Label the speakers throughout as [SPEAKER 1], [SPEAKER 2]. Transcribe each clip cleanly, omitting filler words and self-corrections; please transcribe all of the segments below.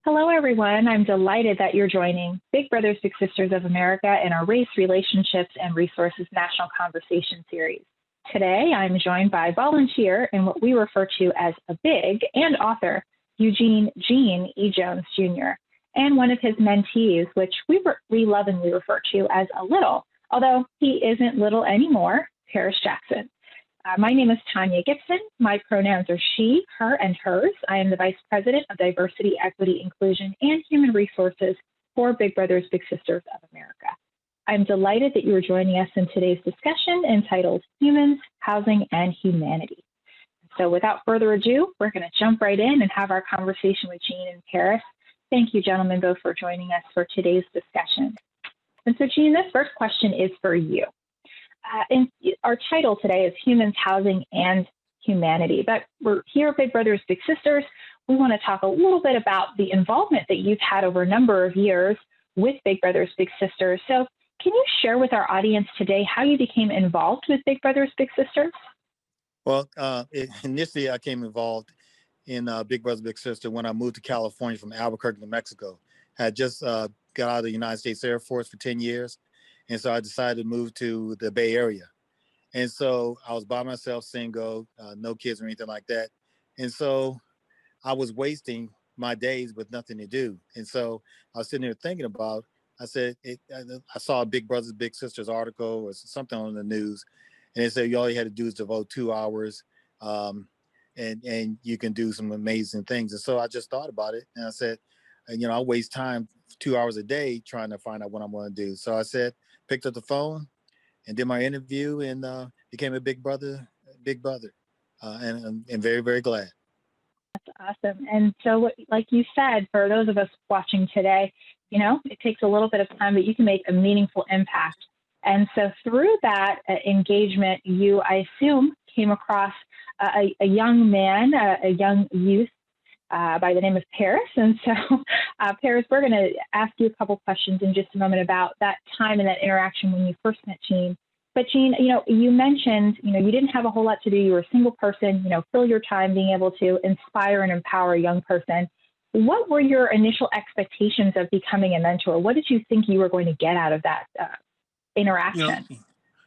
[SPEAKER 1] Hello, everyone. I'm delighted that you're joining Big Brothers Big Sisters of America in our Race, Relationships, and Resources National Conversation Series. Today, I'm joined by volunteer in what we refer to as a big and author, Eugene Gene E. Jones Jr., and one of his mentees, which we lovingly refer to as a little, although he isn't little anymore, Paris Jackson. My name is Tanya Gibson. My pronouns are she, her, and hers. I am the Vice President of Diversity, Equity, Inclusion, and Human Resources for Big Brothers Big Sisters of America. I'm delighted that you are joining us in today's discussion entitled Humans, Housing, and Humanity. So without further ado, we're going to jump right in and have our conversation with Gene and Paris. Thank you, gentlemen, both for joining us for today's discussion. And so, Gene, this first question is for you. And our title today is Humans, Housing, and Humanity. But we're here at Big Brothers Big Sisters. We want to talk a little bit about the involvement that you've had over a number of years with Big Brothers Big Sisters. So can you share with our audience today how you became involved with Big Brothers Big Sisters?
[SPEAKER 2] Well, initially I came involved in Big Brothers Big Sister when I moved to California from Albuquerque, New Mexico. I had just got out of the United States Air Force for 10 years. And so I decided to move to the Bay Area. And so I was by myself, single, no kids or anything like that. And so I was wasting my days with nothing to do. And so I was sitting there thinking about, I saw a Big Brothers Big Sisters article or something on the news. And it said all you had to do is devote 2 hours and you can do some amazing things. And so I just thought about it. And I said, I waste time 2 hours a day trying to find out what I'm going to do. So I picked up the phone and did my interview and became a big brother. And I'm very, very glad.
[SPEAKER 1] That's awesome. And so like you said, for those of us watching today, it takes a little bit of time, but you can make a meaningful impact. And so through that engagement, you, I assume, came across a young man, a young youth by the name of Paris. And so, Paris, we're going to ask you a couple questions in just a moment about that time and that interaction when you first met Gene. But Gene, you mentioned, you didn't have a whole lot to do. You were a single person, fill your time being able to inspire and empower a young person. What were your initial expectations of becoming a mentor? What did you think you were going to get out of that interaction?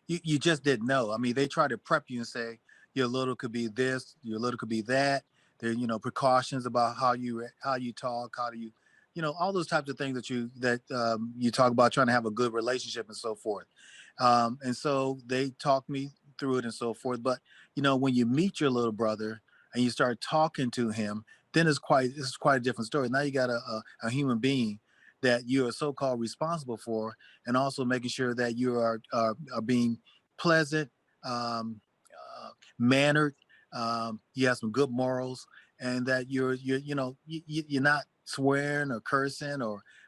[SPEAKER 2] You just didn't know. I mean, they try to prep you and say, your little could be this, your little could be that. There, precautions about how you talk, how do you, all those types of things that you talk about, trying to have a good relationship and so forth. And so they talked me through it and so forth. But when you meet your little brother and you start talking to him, then it's quite a different story. Now you got a human being that you are so-called responsible for, and also making sure that you are being pleasant, mannered. You have some good morals, and that you're not swearing or cursing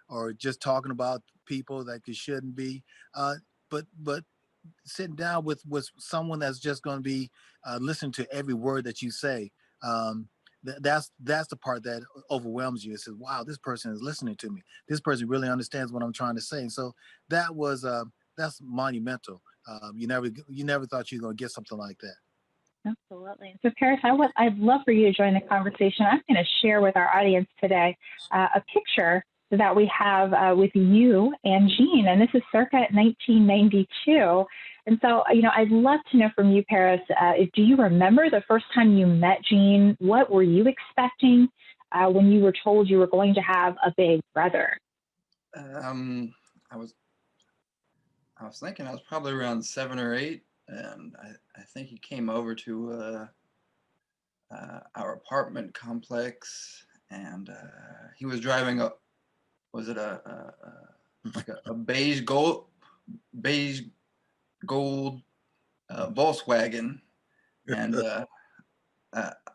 [SPEAKER 2] or just talking about people that you shouldn't be. But sitting down with someone that's just going to be listening to every word that you say. That's the part that overwhelms you. It says, wow, this person is listening to me. This person really understands what I'm trying to say. And so that's monumental. You never thought you were going to get something like that.
[SPEAKER 1] Absolutely. So Paris, I'd love for you to join the conversation. I'm going to share with our audience today a picture that we have with you and Gene, and this is circa 1992. And so, I'd love to know from you, Paris, do you remember the first time you met Gene? What were you expecting when you were told you were going to have a big brother?
[SPEAKER 3] I was thinking I was probably around 7 or 8. And I think he came over to our apartment complex, and he was driving a beige gold Volkswagen, and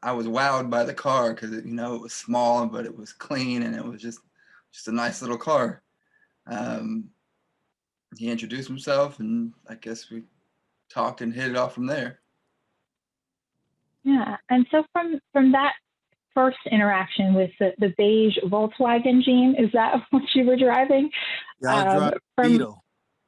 [SPEAKER 3] I was wowed by the car because it was small, but it was clean, and it was just a nice little car. He introduced himself, and I guess we talked and hit it off from there.
[SPEAKER 1] Yeah, and so from that first interaction with the beige Volkswagen, Gene, is that what you were driving?
[SPEAKER 2] Yeah, I was driving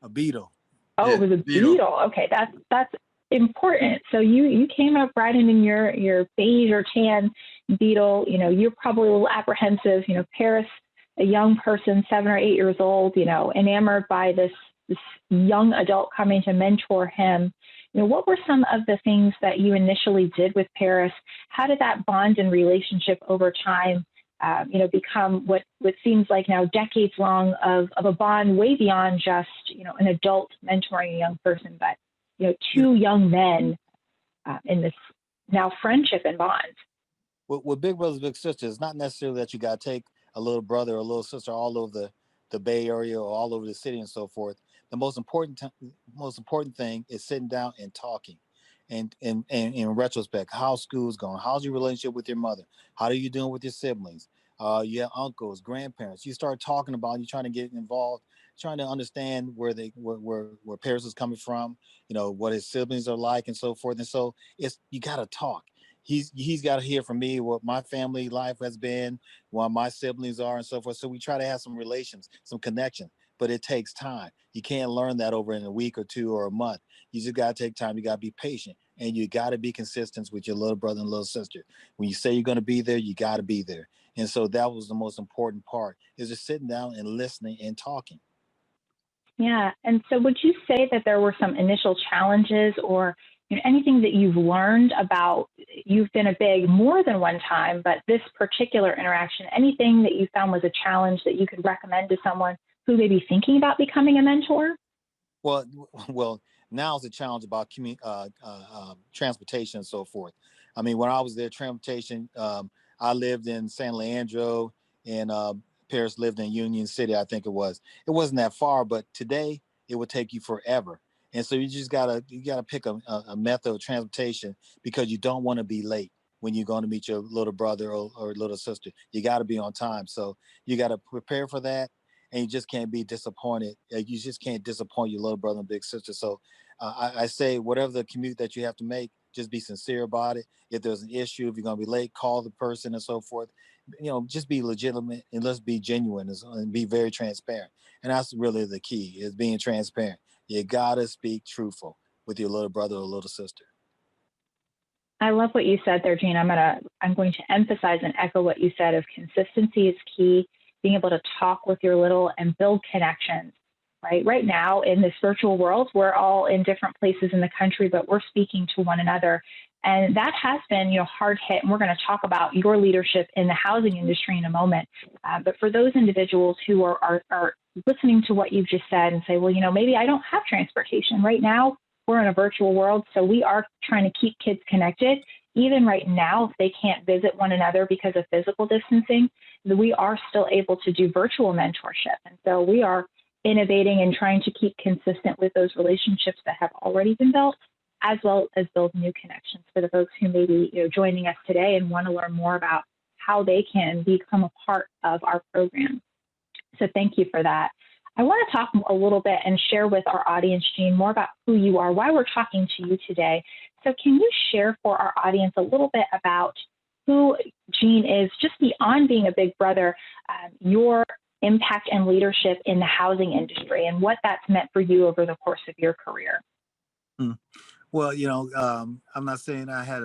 [SPEAKER 2] a Beetle.
[SPEAKER 1] Oh, yeah, it was a Beetle. Okay, that's important. So you came up riding in your beige or tan Beetle. You're probably a little apprehensive. Paris, a young person, 7 or 8 years old, enamored by this young adult coming to mentor him. What were some of the things that you initially did with Paris? How did that bond and relationship over time, become what seems like now decades long of a bond way beyond just, an adult mentoring a young person, but, two young men in this now friendship and bond?
[SPEAKER 2] With Big Brothers Big Sisters, it's not necessarily that you got to take a little brother or a little sister all over the Bay Area or all over the city and so forth. The most important thing is sitting down and talking. And in retrospect, how's school's going? How's your relationship with your mother? How are you doing with your siblings? Your uncles, grandparents. You start talking about, you trying to get involved, trying to understand where Paris is coming from, what his siblings are like and so forth. And so you got to talk. He's got to hear from me what my family life has been, what my siblings are and so forth. So we try to have some relations, some connection, but it takes time. You can't learn that over in a week or two or a month. You just got to take time. You got to be patient, and you got to be consistent with your little brother and little sister. When you say you're going to be there, you got to be there. And so that was the most important part, is just sitting down and listening and talking.
[SPEAKER 1] Yeah. And so would you say that there were some initial challenges or anything that you've learned about, you've been a big more than one time, but this particular interaction, anything that you found was a challenge that you could recommend to someone who may be thinking about becoming a mentor?
[SPEAKER 2] Well, now it's a challenge about transportation and so forth. I mean, when I was there, transportation, I lived in San Leandro, and Paris lived in Union City, I think it was. It wasn't that far, but today it would take you forever. And so you gotta pick a method of transportation, because you don't want to be late when you're going to meet your little brother or little sister. You got to be on time. So you got to prepare for that, and you just can't be disappointed. You just can't disappoint your little brother and big sister. So I say, whatever the commute that you have to make, just be sincere about it. If there's an issue, if you're going to be late, call the person and so forth. Just be legitimate, and let's be genuine and be very transparent. And that's really the key, is being transparent. You got to speak truthful with your little brother or little sister.
[SPEAKER 1] I love what you said there, Gene. I'm going to emphasize and echo what you said of consistency is key, being able to talk with your little and build connections, right? Right now in this virtual world, we're all in different places in the country, but we're speaking to one another. And that has been, hard hit. And we're going to talk about your leadership in the housing industry in a moment. But for those individuals who are listening to what you've just said and say, well, maybe I don't have transportation right now. We're in a virtual world, so we are trying to keep kids connected. Even right now, if they can't visit one another because of physical distancing, we are still able to do virtual mentorship. And so we are innovating and trying to keep consistent with those relationships that have already been built, as well as build new connections for the folks who may be joining us today and want to learn more about how they can become a part of our program. So thank you for that. I want to talk a little bit and share with our audience, Gene, more about who you are, why we're talking to you today. So can you share for our audience a little bit about who Gene is, just beyond being a big brother, your impact and leadership in the housing industry, and what that's meant for you over the course of your career?
[SPEAKER 2] Well, I'm not saying I had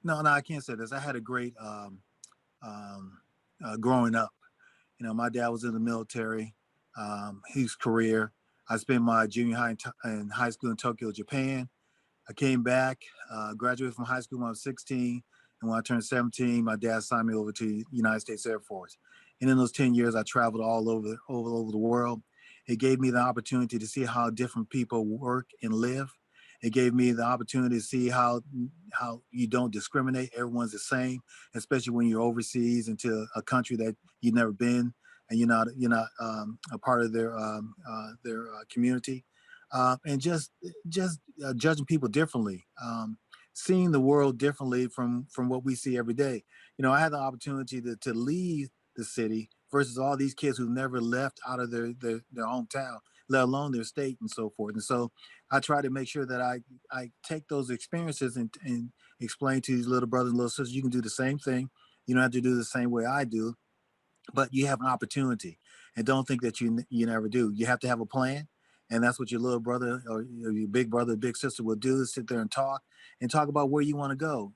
[SPEAKER 2] no, I can't say this. I had a great growing up. My dad was in the military, his career. I spent my junior high and high school in Tokyo, Japan. I came back, graduated from high school when I was 16. And when I turned 17, my dad signed me over to the United States Air Force. And in those 10 years, I traveled all over the world. It gave me the opportunity to see how different people work and live. It gave me the opportunity to see how you don't discriminate. Everyone's the same, especially when you're overseas into a country that you've never been, and you're not a part of their community, and just judging people differently, seeing the world differently from what we see every day. I had the opportunity to leave the city versus all these kids who've never left out of their hometown, let alone their state and so forth. And so I try to make sure that I take those experiences and explain to these little brothers and little sisters, you can do the same thing. You don't have to do the same way I do, but you have an opportunity, and don't think that you never do. You have to have a plan, And that's what your little brother or your big brother, big sister will do, is sit there and talk about where you want to go,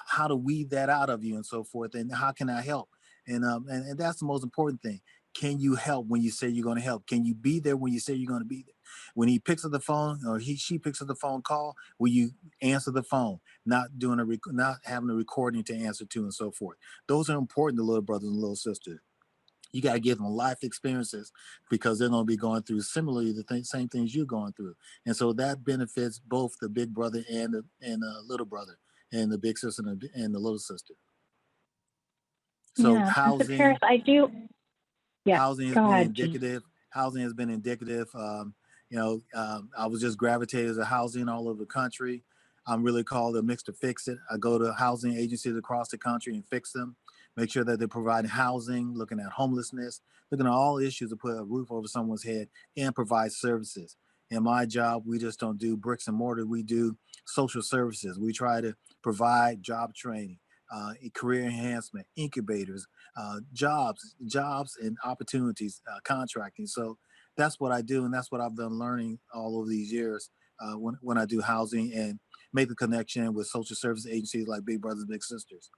[SPEAKER 2] how to weed that out of you and so forth. And how can I help? And that's the most important thing. Can you help when you say you're going to help? Can you be there when you say you're going to be there? When he picks up the phone or she picks up the phone call, will you answer the phone? Not not having a recording to answer to and so forth. Those are important to little brothers and little sisters. You got to give them life experiences because they're going to be going through similarly the same things you're going through. And so that benefits both the big brother and the little brother and the big sister and the little sister. So
[SPEAKER 1] Yeah. So Paris, I do. Yeah.
[SPEAKER 2] housing has
[SPEAKER 1] Go
[SPEAKER 2] been
[SPEAKER 1] ahead, Gene.
[SPEAKER 2] indicative. Housing has been indicative. I was just gravitated to housing all over the country. I'm really called a mix to fix it. I go to housing agencies across the country and fix them, make sure that they're providing housing, looking at homelessness, looking at all issues to put a roof over someone's head and provide services. In my job, we just don't do bricks and mortar. We do social services. We try to provide job training, career enhancement, incubators, jobs and opportunities, contracting. So that's what I do, and that's what I've done learning all over these years when I do housing and make the connection with social service agencies like Big Brothers Big Sisters.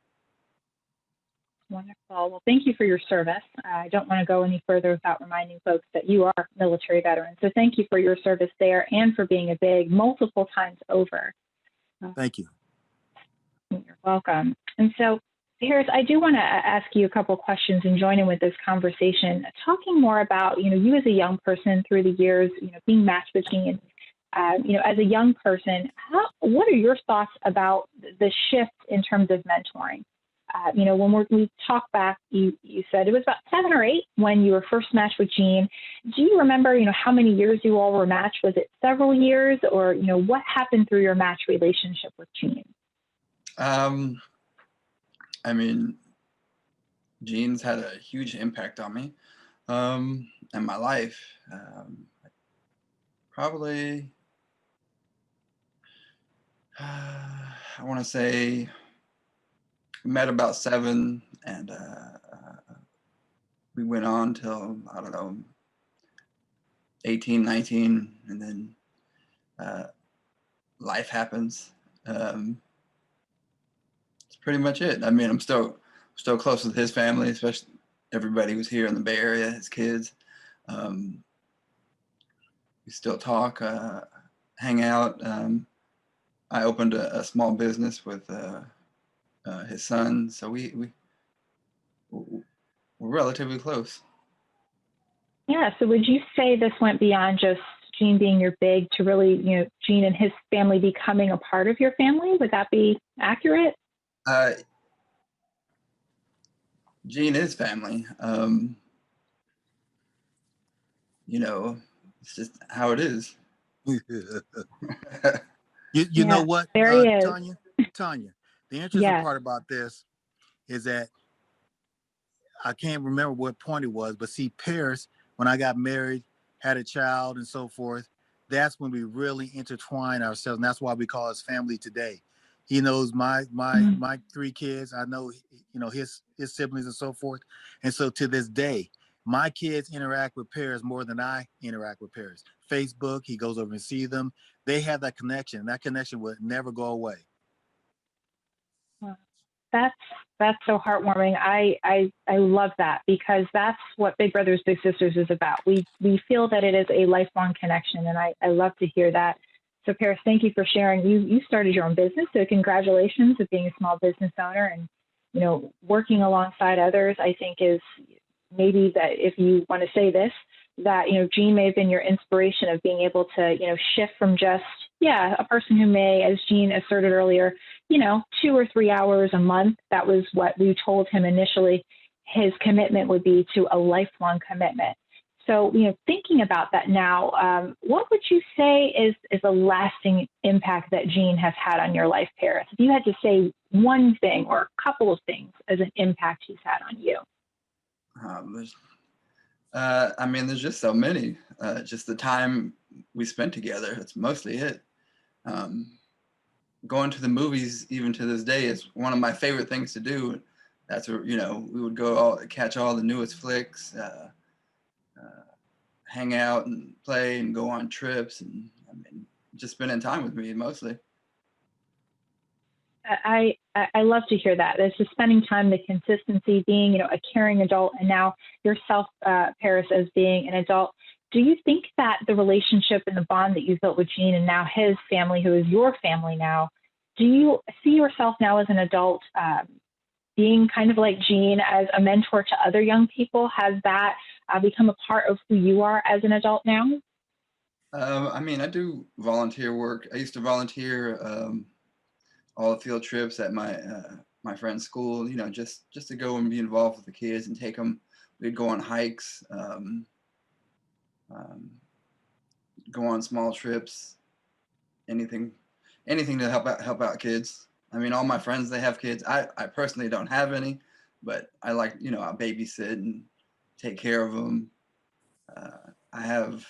[SPEAKER 1] Wonderful. Well, thank you for your service. I don't want to go any further without reminding folks that you are military veterans. So thank you for your service there and for being a big multiple times over.
[SPEAKER 2] Thank you.
[SPEAKER 1] You're welcome. And so, Harris, I do want to ask you a couple of questions and join in with this conversation, talking more about, you as a young person through the years, being matched between, as a young person, what are your thoughts about the shift in terms of mentoring? When we talk back, you said it was about 7 or 8 when you were first matched with Gene. Do you remember, how many years you all were matched? Was it several years, or, what happened through your match relationship with Gene?
[SPEAKER 3] I mean, Gene's had a huge impact on me and my life. Probably, I want to say we met about 7, and we went on till, I don't know, 18, 19, and then life happens. It's pretty much it. I mean, I'm still close with his family, especially everybody who's here in the Bay Area, his kids. We still talk, hang out. I opened a small business with his son, so we're relatively close.
[SPEAKER 1] Yeah. So would you say this went beyond just Gene being your big to really, Gene and his family becoming a part of your family? Would that be accurate?
[SPEAKER 3] Gene is family. It's just how it is.
[SPEAKER 2] You know what,
[SPEAKER 1] there he is.
[SPEAKER 2] Tanya, the interesting part about this is that I can't remember what point it was, but see, Paris, when I got married, had a child and so forth, that's when we really intertwine ourselves. And that's why we call us family today. He knows my 3 kids. I know, his siblings and so forth. And so to this day, my kids interact with Paris more than I interact with Paris. Facebook, he goes over and see them. They have that connection. That connection would never go away.
[SPEAKER 1] That's so heartwarming. I love that, because that's what Big Brothers Big Sisters is about. We feel that it is a lifelong connection, and I love to hear that. So Paris, thank you for sharing. You started your own business, so congratulations with being a small business owner, and working alongside others. I think is maybe that, if you want to say this, that Gene may have been your inspiration of being able to shift from just a person who may, as Gene asserted earlier, 2 or 3 hours a month. That was what we told him initially. His commitment would be to a lifelong commitment. So, thinking about that now, what would you say is a lasting impact that Gene has had on your life, Paris? If you had to say one thing or a couple of things as an impact he's had on you.
[SPEAKER 3] There's just so many. Just the time we spent together, it's mostly it. Going to the movies, even to this day, is one of my favorite things to do. That's where, we would go catch all the newest flicks, hang out and play and go on trips, and I mean, just spending time with me mostly.
[SPEAKER 1] I love to hear that. It's just spending time, the consistency, being, a caring adult, and now yourself, Paris, as being an adult. Do you think that the relationship and the bond that you've built with Gene and now his family, who is your family now, do you see yourself now as an adult being kind of like Gene as a mentor to other young people? Has that become a part of who you are as an adult now?
[SPEAKER 3] I mean, I do volunteer work. I used to volunteer all the field trips at my friend's school, just to go and be involved with the kids and take them. We'd go on hikes, go on small trips, anything to help out kids. I mean, all my friends, they have kids. I personally don't have any, but I like, I babysit and take care of them. I have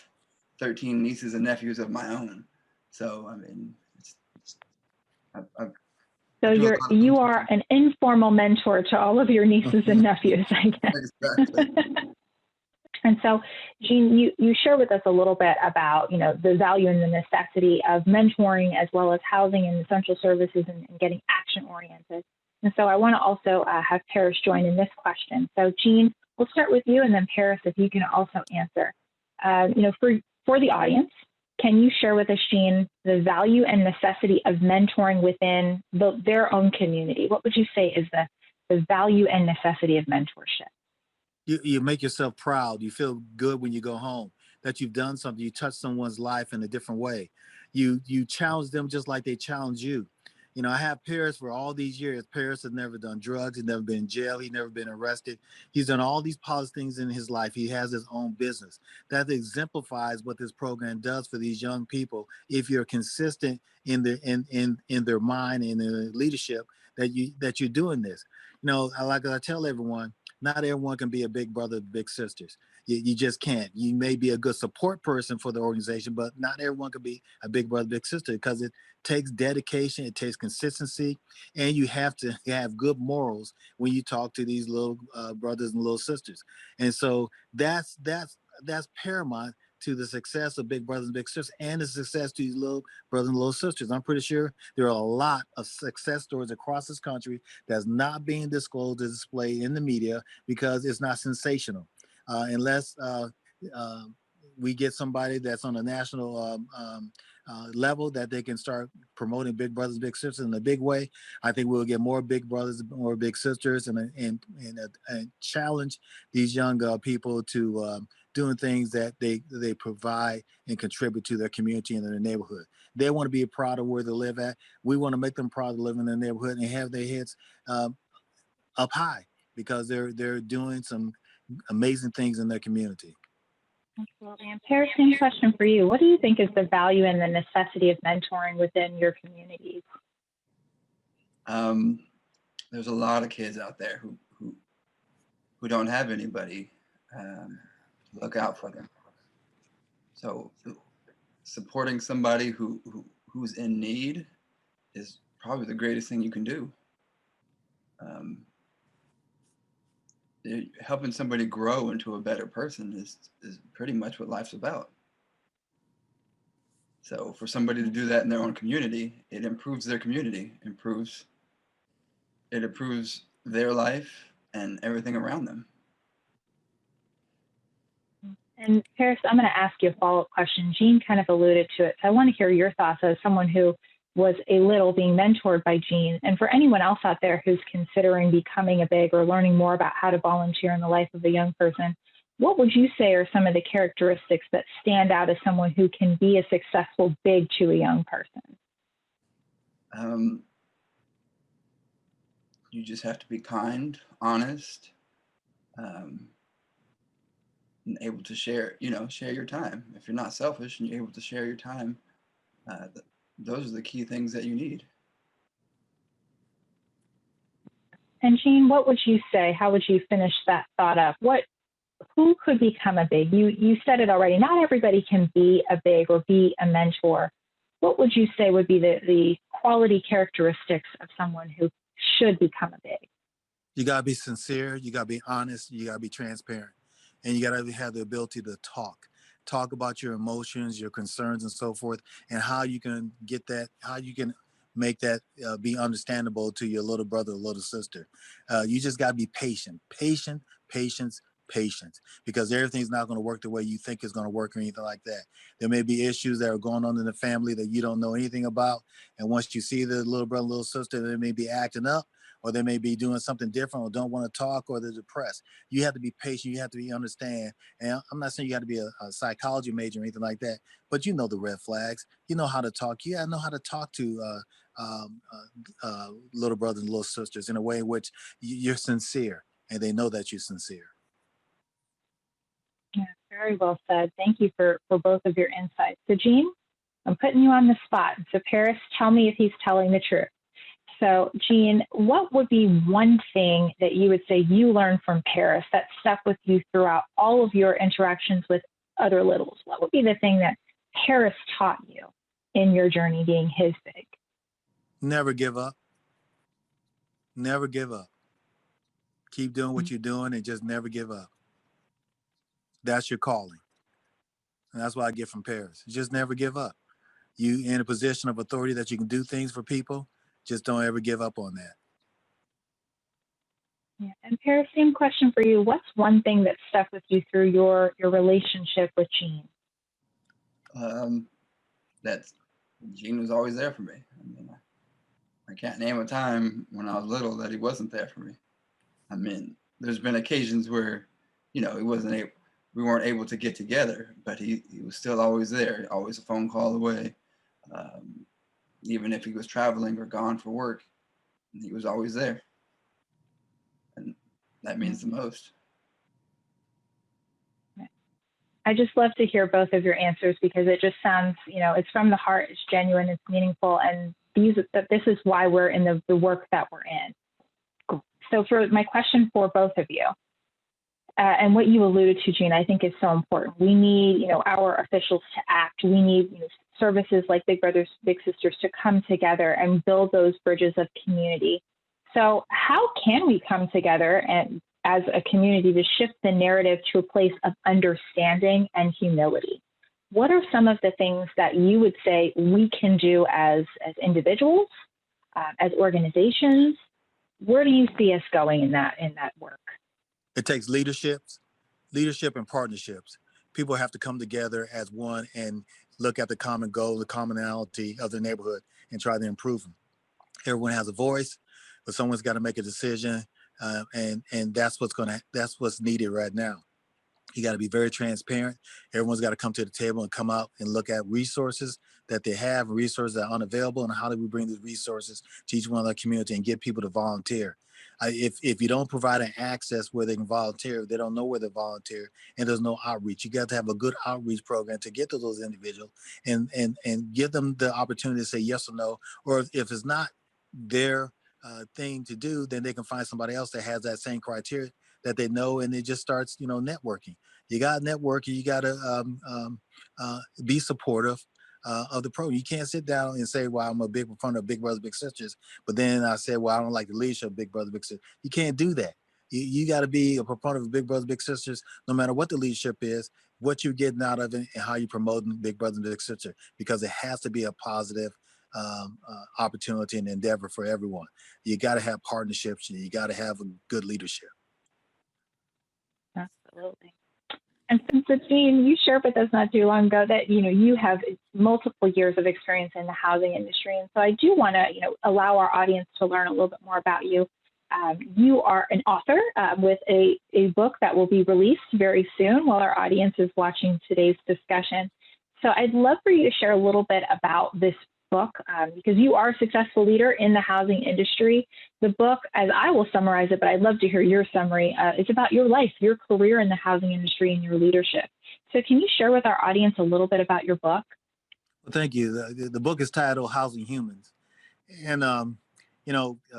[SPEAKER 3] 13 nieces and nephews of my own. So, I mean,
[SPEAKER 1] so you are an informal mentor to all of your nieces and nephews, I guess.
[SPEAKER 3] Exactly.
[SPEAKER 1] And so, Gene, you share with us a little bit about, the value and the necessity of mentoring, as well as housing and essential services, and getting action oriented. And so I want to also have Paris join in this question. So, Gene, we'll start with you, and then Paris, if you can also answer. For the audience, can you share with us, Gene, the value and necessity of mentoring within their own community? What would you say is the value and necessity of mentorship?
[SPEAKER 2] You make yourself proud. You feel good when you go home that you've done something. You touch someone's life in a different way. You challenge them just like they challenge you. I have Paris for all these years. Paris has never done drugs. He's never been in jail. He's never been arrested. He's done all these positive things in his life. He has his own business. That exemplifies what this program does for these young people. If you're consistent in their mind and in their leadership, that you're doing this. Like I tell everyone, not everyone can be a big brother, big sisters. You just can't. You may be a good support person for the organization, but not everyone can be a big brother, big sister, because it takes dedication, it takes consistency, and you have to have good morals when you talk to these little brothers and little sisters. And so that's paramount to the success of Big Brothers and Big Sisters, and the success to these little brothers and little sisters. I'm pretty sure there are a lot of success stories across this country that's not being disclosed or displayed in the media because it's not sensational. Unless we get somebody that's on a national level that they can start promoting Big Brothers, Big Sisters in a big way, I think we'll get more Big Brothers, more Big Sisters, and challenge these young people to doing things that they provide and contribute to their community and their neighborhood. They want to be proud of where they live at. We want to make them proud to live in their neighborhood and have their heads up high because they're doing some amazing things in their community.
[SPEAKER 1] Absolutely. And Paris, same question for you. What do you think is the value and the necessity of mentoring within your communities?
[SPEAKER 3] There's a lot of kids out there who don't have anybody to look out for them. So supporting somebody who's in need is probably the greatest thing you can do. Helping somebody grow into a better person is pretty much what life's about. So for somebody to do that in their own community, it improves their community, it improves their life and everything around them.
[SPEAKER 1] And Paris, I'm going to ask you a follow-up question. Gene kind of alluded to it. So I want to hear your thoughts as someone who was a little being mentored by Gene. And for anyone else out there who's considering becoming a big or learning more about how to volunteer in the life of a young person, what would you say are some of the characteristics that stand out as someone who can be a successful big to a young person?
[SPEAKER 3] You just have to be kind, honest, and able to share your time. If you're not selfish and you're able to share your time, those are the key things that you need.
[SPEAKER 1] And Gene, what would you say? How would you finish that thought up? Who could become a big? You said it already. Not everybody can be a big or be a mentor. What would you say would be the quality characteristics of someone who should become a big?
[SPEAKER 2] You got to be sincere. You got to be honest. You got to be transparent. And you got to have the ability to talk. talk about your emotions, your concerns, and so forth, and how you can get that, how you can make that be understandable to your little brother or little sister. You just got to be patient, patience, patience, because everything's not going to work the way you think it's going to work or anything like that. There may be issues that are going on in the family that you don't know anything about. And once you see the little brother, little sister, they may be acting up, or they may be doing something different, or don't want to talk, or they're depressed. You have to be patient. You have to be understand. And I'm not saying you got to be a psychology major or anything like that, but you know the red flags. You know how to talk. You got to know how to talk to little brothers and little sisters in a way in which you're sincere, and they know that you're sincere.
[SPEAKER 1] Yeah, very well said. Thank you for both of your insights. So, Gene, I'm putting you on the spot. So, Paris, tell me if he's telling the truth. So, Gene, what would be one thing that you would say you learned from Paris that stuck with you throughout all of your interactions with other littles? What would be the thing that Paris taught you in your journey being his big?
[SPEAKER 2] Never give up. Never give up. Keep doing what you're doing and just never give up. That's your calling. And that's what I get from Paris. Just never give up. You in a position of authority that you can do things for people. Just don't ever give up on that.
[SPEAKER 1] Yeah. And Paris, same question for you. What's one thing that stuck with you through your relationship with Gene?
[SPEAKER 3] That Gene was always there for me. I mean, I can't name a time when I was little that he wasn't there for me. I mean, there's been occasions where, he wasn't able, we weren't able to get together, but he was still always there, always a phone call away. Even if he was traveling or gone for work, he was always there. And that means the most.
[SPEAKER 1] I just love to hear both of your answers because it just sounds, it's from the heart, it's genuine, it's meaningful, and this is why we're in the work that we're in. So for my question for both of you, and what you alluded to, Gene, I think is so important. We need, our officials to act. We need services like Big Brothers, Big Sisters to come together and build those bridges of community. So how can we come together and as a community to shift the narrative to a place of understanding and humility? What are some of the things that you would say we can do as individuals, as organizations? Where do you see us going in that work?
[SPEAKER 2] It takes leadership and partnerships. People have to come together as one and look at the common goal, the commonality of the neighborhood, and try to improve them. Everyone has a voice, but someone's got to make a decision, and that's what's needed right now. You got to be very transparent. Everyone's got to come to the table and come out and look at resources that they have, resources that are unavailable, and how do we bring these resources to each one of the community and get people to volunteer. If you don't provide an access where they can volunteer, they don't know where they volunteer, and there's no outreach. You got to have a good outreach program to get to those individuals and give them the opportunity to say yes or no, or if it's not their thing to do, then they can find somebody else that has that same criteria that they know, and it just starts, networking. You got networking. You got to be supportive of the program. You can't sit down and say, "Well, I'm a big proponent of Big Brothers Big Sisters," but then I said, "Well, I don't like the leadership of Big Brothers Big Sisters." You can't do that. You got to be a proponent of Big Brothers Big Sisters, no matter what the leadership is, what you're getting out of it, and how you're promoting Big Brothers Big Sisters, because it has to be a positive opportunity and endeavor for everyone. You got to have partnerships. You got to have a good leadership.
[SPEAKER 1] Absolutely. And since Gene, you shared with us not too long ago that you have multiple years of experience in the housing industry, and so I do want to allow our audience to learn a little bit more about you. You are an author with a book that will be released very soon while our audience is watching today's discussion. So I'd love for you to share a little bit about this book because you are a successful leader in the housing industry. The book, as I will summarize it, but I'd love to hear your summary, is about your life, your career in the housing industry and your leadership. So can you share with our audience a little bit about your book?
[SPEAKER 2] Well, thank you. The book is titled Housing Humans. And,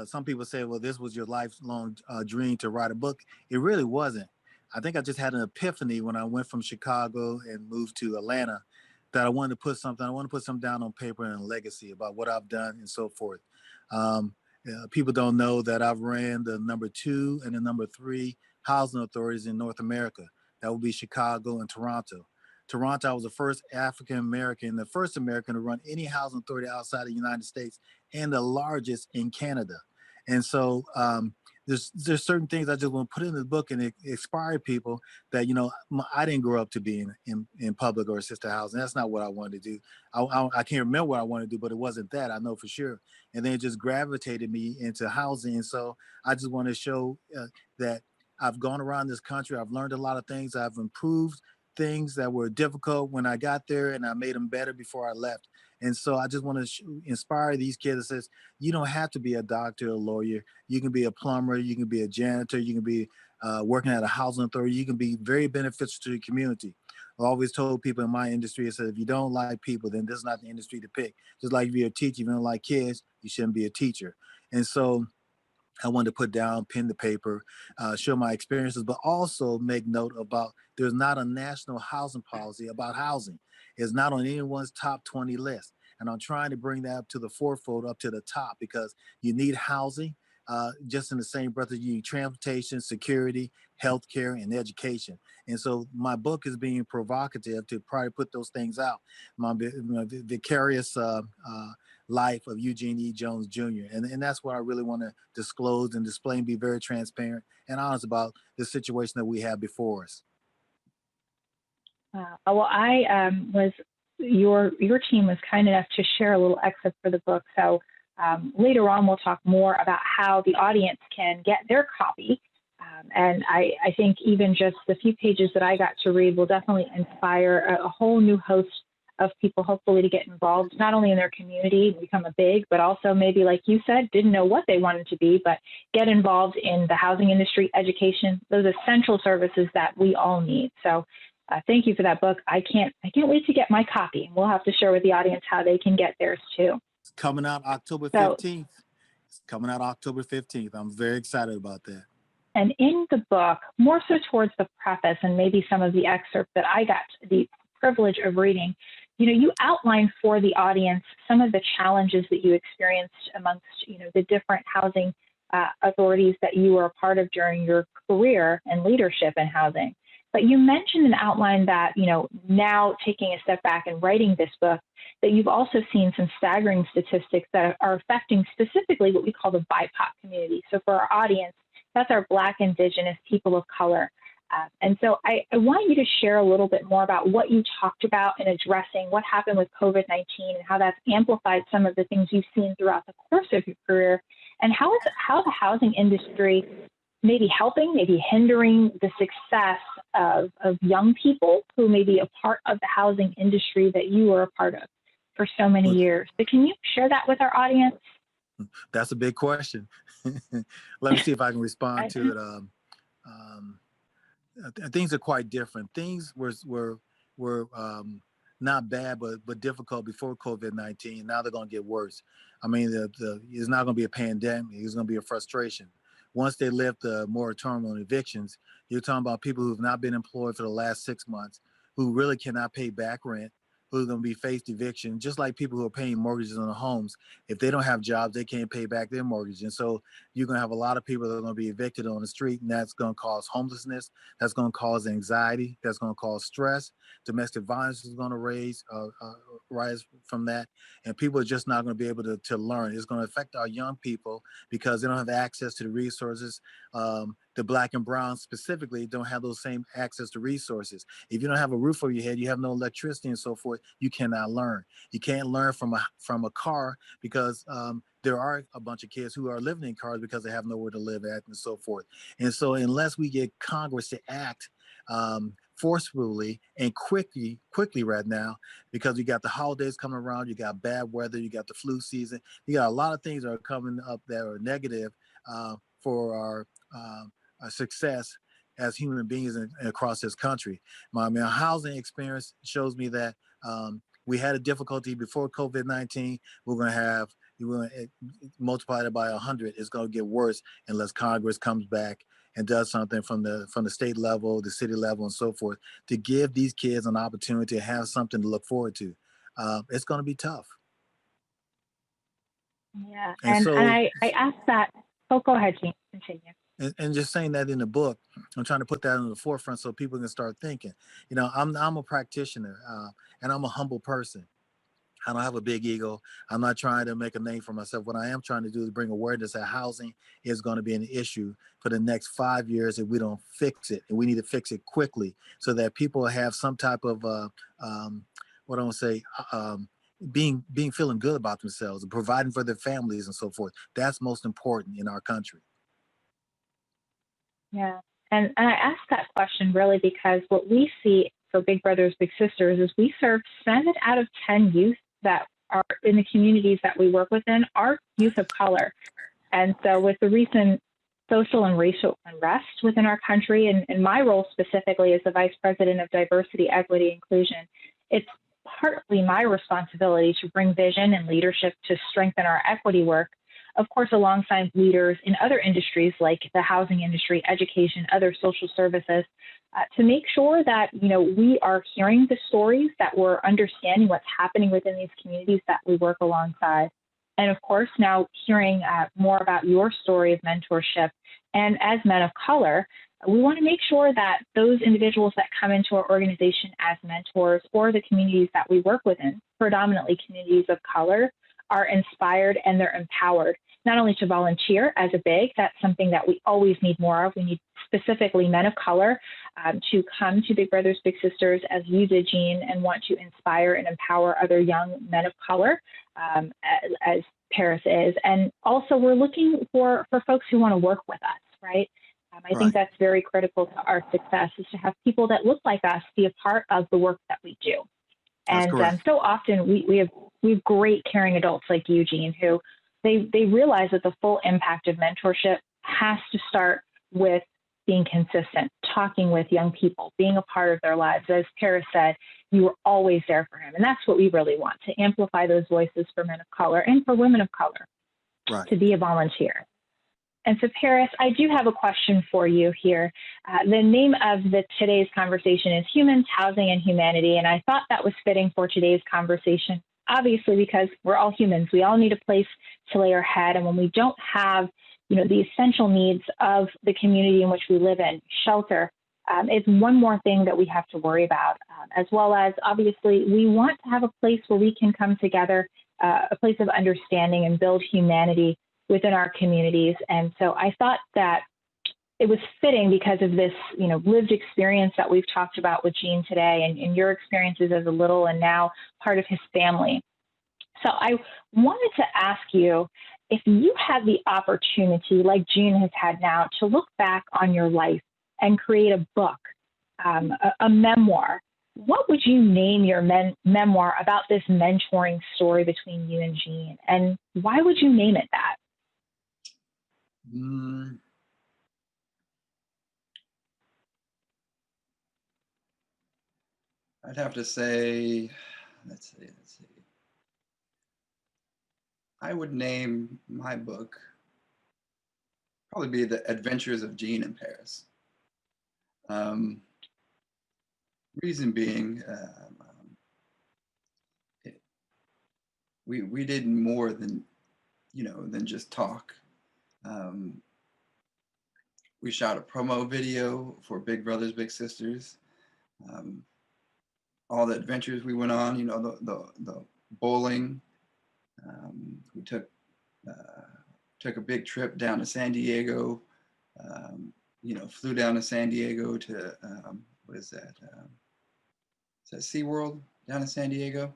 [SPEAKER 2] some people say, well, this was your lifelong dream to write a book. It really wasn't. I think I just had an epiphany when I went from Chicago and moved to Atlanta that I wanted to put something down on paper and a legacy about what I've done and so forth. People don't know that I've ran the number 2 and the number 3 housing authorities in North America. That would be Chicago and Toronto. Toronto, I was the first African American, the first American to run any housing authority outside of the United States, and the largest in Canada. And so there's certain things I just want to put in the book and inspire people that, you know, I didn't grow up to be in public or assisted housing. That's not what I wanted to do. I can't remember what I wanted to do, but it wasn't that, I know for sure. And then it just gravitated me into housing. And so I just want to show that I've gone around this country. I've learned a lot of things. I've improved things that were difficult when I got there, and I made them better before I left. And so I just want to inspire these kids that says, you don't have to be a doctor or a lawyer. You can be a plumber. You can be a janitor. You can be working at a housing authority. You can be very beneficial to the community. I always told people in my industry, I said, if you don't like people, then this is not the industry to pick. Just like if you're a teacher, if you don't like kids, you shouldn't be a teacher. And so I wanted to put down pen to paper, show my experiences, but also make note about there's not a national housing policy about housing. It's not on anyone's top 20 list. And I'm trying to bring that up to the forefront, up to the top, because you need housing just in the same breath as you need transportation, security, healthcare, and education. And so my book is being provocative to probably put those things out. My vicarious life of Eugene E. Jones Jr. And that's what I really want to disclose and display and be very transparent and honest about the situation that we have before us.
[SPEAKER 1] Well, I was your team was kind enough to share a little excerpt for the book. So later on, we'll talk more about how the audience can get their copy. And I think even just the few pages that I got to read will definitely inspire a whole new host of people, hopefully, to get involved, not only in their community, become a big, but also maybe, like you said, didn't know what they wanted to be, but get involved in the housing industry, education, those essential services that we all need. So thank you for that book. I can't wait to get my copy. We'll have to share with the audience how they can get theirs too.
[SPEAKER 2] It's coming out October 15th. It's coming out October 15th. I'm very excited about that.
[SPEAKER 1] And in the book, more so towards the preface and maybe some of the excerpts that I got the privilege of reading, you know, you outline for the audience some of the challenges that you experienced amongst, you know, the different housing authorities that you were a part of during your career and leadership in housing. But you mentioned and outlined that, you know, now taking a step back and writing this book, that you've also seen some staggering statistics that are affecting specifically what we call the BIPOC community. So for our audience, that's our Black, Indigenous, people of color. And so I want you to share a little bit more about what you talked about in addressing what happened with COVID-19 and how that's amplified some of the things you've seen throughout the course of your career, and how the housing industry may be helping, maybe hindering the success of young people who may be a part of the housing industry that you were a part of for so many years. So can you share that with our audience?
[SPEAKER 2] That's a big question. Let me see if I can respond to it. Things are quite different. Things were not bad, but difficult before COVID-19. Now they're going to get worse. I mean, it's not going to be a pandemic. It's going to be a frustration. Once they lift the moratorium on evictions, you're talking about people who have not been employed for the last 6 months, who really cannot pay back rent, who are going to be faced eviction, just like people who are paying mortgages on their homes. If they don't have jobs, they can't pay back their mortgage. And so you're going to have a lot of people that are going to be evicted on the street, and that's going to cause homelessness. That's going to cause anxiety. That's going to cause stress. Domestic violence is going to rise from that. And people are just not going to be able to learn. It's going to affect our young people because they don't have access to the resources. The Black and brown specifically don't have those same access to resources. If you don't have a roof over your head, you have no electricity and so forth, you cannot learn. You can't learn from a car because there are a bunch of kids who are living in cars because they have nowhere to live at and so forth. And so unless we get Congress to act forcefully and quickly right now, because you got the holidays coming around, you got bad weather, you got the flu season, you got a lot of things that are coming up that are negative for our success as human beings across this country. My housing experience shows me that we had a difficulty before COVID-19. We're going to multiply it by 100. It's going to get worse unless Congress comes back and does something from the state level, the city level, and so forth, to give these kids an opportunity to have something to look forward to. It's going to be tough.
[SPEAKER 1] Yeah, and I asked that. Oh, go ahead, Jean. Continue.
[SPEAKER 2] And just saying that in the book, I'm trying to put that in the forefront so people can start thinking. I'm a practitioner, and I'm a humble person. I don't have a big ego. I'm not trying to make a name for myself. What I am trying to do is bring awareness that housing is going to be an issue for the next 5 years if we don't fix it. And we need to fix it quickly so that people have some type of, what I want to say, being feeling good about themselves, providing for their families and so forth. That's most important in our country.
[SPEAKER 1] Yeah. And I ask that question really because what we see for Big Brothers Big Sisters is we serve 7 out of 10 youth that are in the communities that we work within are youth of color. And so with the recent social and racial unrest within our country, and my role specifically as the Vice President of Diversity, Equity, Inclusion, it's partly my responsibility to bring vision and leadership to strengthen our equity work, of course, alongside leaders in other industries like the housing industry, education, other social services, to make sure that, we are hearing the stories, that we're understanding what's happening within these communities that we work alongside. And of course, now hearing more about your story of mentorship. And as men of color, we want to make sure that those individuals that come into our organization as mentors or the communities that we work within, predominantly communities of color, are inspired and they're empowered, not only to volunteer as a BIG, that's something that we always need more of. We need specifically men of color to come to Big Brothers Big Sisters as you did, Gene, and want to inspire and empower other young men of color as Paris is. And also we're looking for folks who want to work with us, right? I think that's very critical to our success, is to have people that look like us be a part of the work that we do. And so often we have great caring adults like Eugene who they realize that the full impact of mentorship has to start with being consistent, talking with young people, being a part of their lives. As Paris said, you were always there for him. And that's what we really want, to amplify those voices for men of color and for women of color, to be a volunteer. And so, Paris, I do have a question for you here. The name of today's conversation is Humans, Housing, and Humanity. And I thought that was fitting for today's conversation, obviously, because we're all humans. We all need a place to lay our head. And when we don't have, the essential needs of the community in which we live in, shelter, it's one more thing that we have to worry about, as well as, obviously, we want to have a place where we can come together, a place of understanding and build humanity within our communities. And so I thought that it was fitting because of this, lived experience that we've talked about with Gene today, and your experiences as a little and now part of his family. So I wanted to ask you, if you had the opportunity, like Gene has had now, to look back on your life and create a book, a memoir, what would you name your memoir about this mentoring story between you and Gene? And why would you name it that?
[SPEAKER 3] I'd have to say, let's see. I would name my book probably be The Adventures of Gene in Paris. Reason being, we did more than just talk. We shot a promo video for Big Brothers Big Sisters. All the adventures we went on, the bowling. We took a big trip down to San Diego. Flew down to San Diego to what is that? Is that SeaWorld down in San Diego?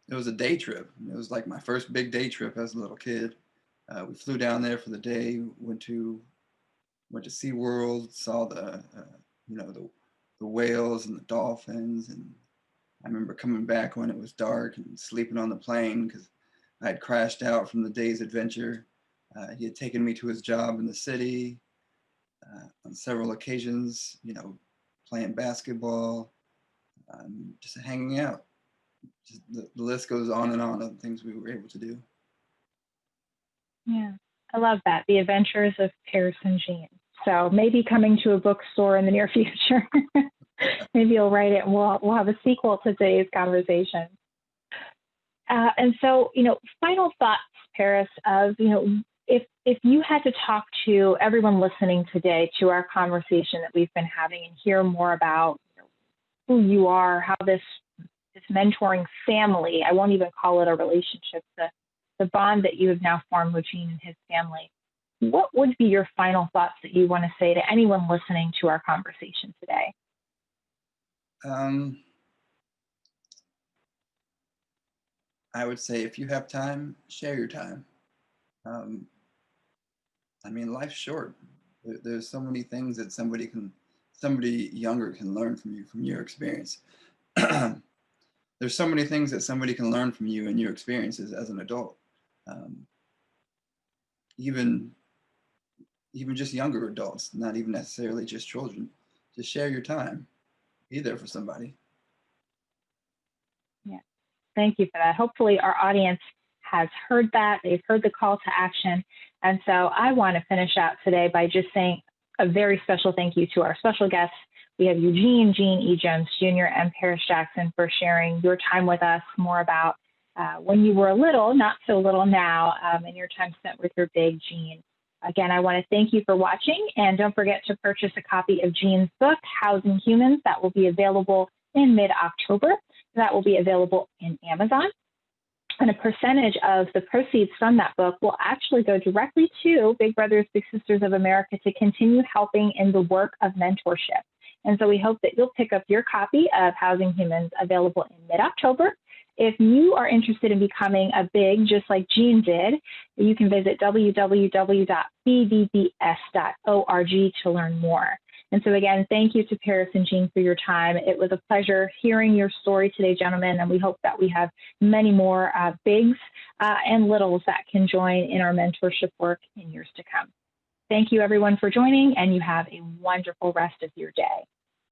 [SPEAKER 3] It was a day trip. It was like my first big day trip as a little kid. We flew down there for the day. Went to SeaWorld. Saw the whales and the dolphins, and I remember coming back when it was dark and sleeping on the plane because I had crashed out from the day's adventure. He had taken me to his job in the city on several occasions, playing basketball, just hanging out. Just the list goes on and on of things we were able to do.
[SPEAKER 1] Yeah, I love that. The Adventures of Paris and Gene. So maybe coming to a bookstore in the near future. Maybe you'll write it and we'll have a sequel to today's conversation. And so, final thoughts, Paris, of, if you had to talk to everyone listening today to our conversation that we've been having and hear more about who you are, how this mentoring family, I won't even call it a relationship, the bond that you have now formed with Gene and his family, what would be your final thoughts that you want to say to anyone listening to our conversation today?
[SPEAKER 3] I would say if you have time, share your time. I mean, life's short. There's so many things that somebody younger can learn from you, from your experience. There's so many things that somebody can learn from you and your experiences as an adult. Even just younger adults, not even necessarily just children. Just share your time. Be there for somebody.
[SPEAKER 1] Yeah, thank you for that. Hopefully our audience has heard that. They've heard the call to action. And so I want to finish out today by just saying a very special thank you to our special guests. We have Eugene, Gene E. Jones Jr., and Paris Jackson for sharing your time with us, more about when you were a little, not so little now, and your time spent with your big Gene. Again, I want to thank you for watching, and don't forget to purchase a copy of Gene's book, Housing Humans. That will be available in mid-October. That will be available in Amazon. And a percentage of the proceeds from that book will actually go directly to Big Brothers Big Sisters of America to continue helping in the work of mentorship. And so we hope that you'll pick up your copy of Housing Humans, available in mid-October. If you are interested in becoming a big, just like Gene did, you can visit www.bbbs.org to learn more. And so again, thank you to Paris and Gene for your time. It was a pleasure hearing your story today, gentlemen, and we hope that we have many more bigs and littles that can join in our mentorship work in years to come. Thank you, everyone, for joining, and you have a wonderful rest of your day.